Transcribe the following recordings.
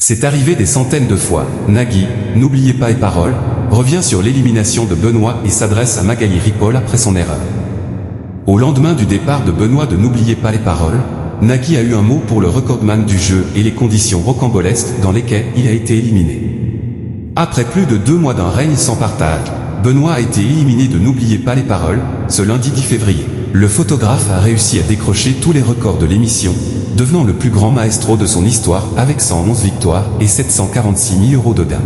C'est arrivé des centaines de fois. Nagui, n'oubliez pas les paroles, revient sur l'élimination de Benoît et s'adresse à Magali Ripoll après son erreur. Au lendemain du départ de Benoît de N'oubliez pas les paroles, Nagui a eu un mot pour le recordman du jeu et les conditions rocambolesques dans lesquelles il a été éliminé. Après plus de 2 mois d'un règne sans partage, Benoît a été éliminé de N'oubliez pas les paroles, ce lundi 10 février. Le photographe a réussi à décrocher tous les records de l'émission, devenant le plus grand maestro de son histoire avec 111 victoires et 746 000 € de gains.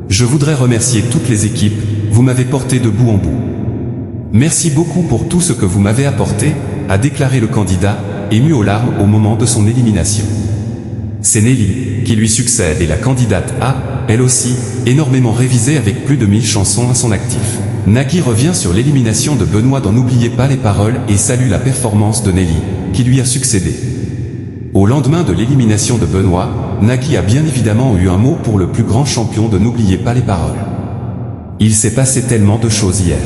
Je voudrais remercier toutes les équipes, vous m'avez porté de bout en bout. Merci beaucoup pour tout ce que vous m'avez apporté, a déclaré le candidat, ému aux larmes au moment de son élimination. C'est Nelly, qui lui succède et la candidate a, elle aussi, énormément révisé avec plus de 1000 chansons à son actif. Nagui revient sur l'élimination de Benoît dans N'oubliez pas les paroles et salue la performance de Nelly, qui lui a succédé. Au lendemain de l'élimination de Benoît, Nagui a bien évidemment eu un mot pour le plus grand champion de N'oubliez pas les paroles. Il s'est passé tellement de choses hier.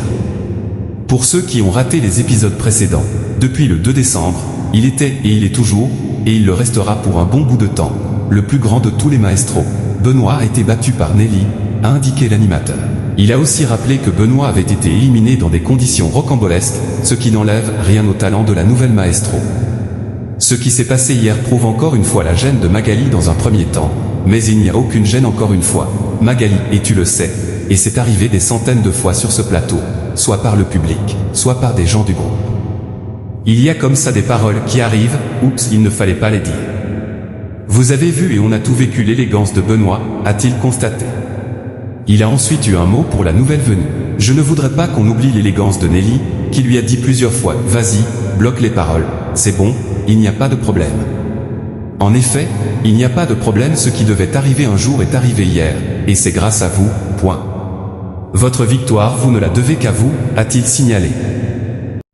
Pour ceux qui ont raté les épisodes précédents, depuis le 2 décembre, il était et il est toujours, et il le restera pour un bon bout de temps, le plus grand de tous les maestros. Benoît a été battu par Nelly, a indiqué l'animateur. Il a aussi rappelé que Benoît avait été éliminé dans des conditions rocambolesques, ce qui n'enlève rien au talent de la nouvelle maestro. Ce qui s'est passé hier prouve encore une fois la gêne de Magali dans un premier temps, mais il n'y a aucune gêne encore une fois. Magali, et tu le sais, et c'est arrivé des centaines de fois sur ce plateau, soit par le public, soit par des gens du groupe. Il y a comme ça des paroles qui arrivent, oups, il ne fallait pas les dire. Vous avez vu et on a tout vécu l'élégance de Benoît, a-t-il constaté. Il a ensuite eu un mot pour la nouvelle venue. Je ne voudrais pas qu'on oublie l'élégance de Nelly, qui lui a dit plusieurs fois « Vas-y, bloque les paroles, c'est bon, il n'y a pas de problème ». En effet, il n'y a pas de problème, ce qui devait arriver un jour est arrivé hier, et c'est grâce à vous, point. Votre victoire vous ne la devez qu'à vous, a-t-il signalé.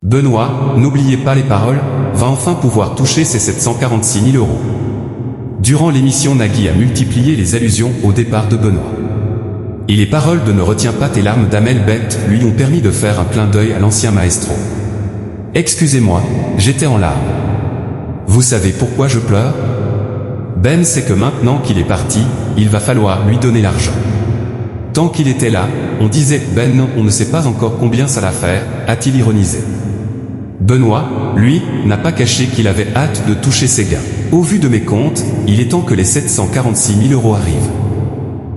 Benoît, n'oubliez pas les paroles, va enfin pouvoir toucher ses 746 000 €. Durant l'émission, Nagui a multiplié les allusions au départ de Benoît. Et les paroles de Ne retiens pas tes larmes d'Amel Bent lui ont permis de faire un clin d'œil à l'ancien maestro. Excusez-moi, j'étais en larmes. Vous savez pourquoi je pleure? Ben sait que maintenant qu'il est parti, il va falloir lui donner l'argent. Tant qu'il était là, on disait « Ben, on ne sait pas encore combien ça va faire », a-t-il ironisé. Benoît, lui, n'a pas caché qu'il avait hâte de toucher ses gains. Au vu de mes comptes, il est temps que les 746 000 € arrivent.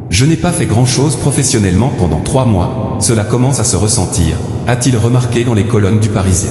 Je n'ai pas fait grand-chose professionnellement pendant 3 mois, cela commence à se ressentir, a-t-il remarqué dans les colonnes du Parisien.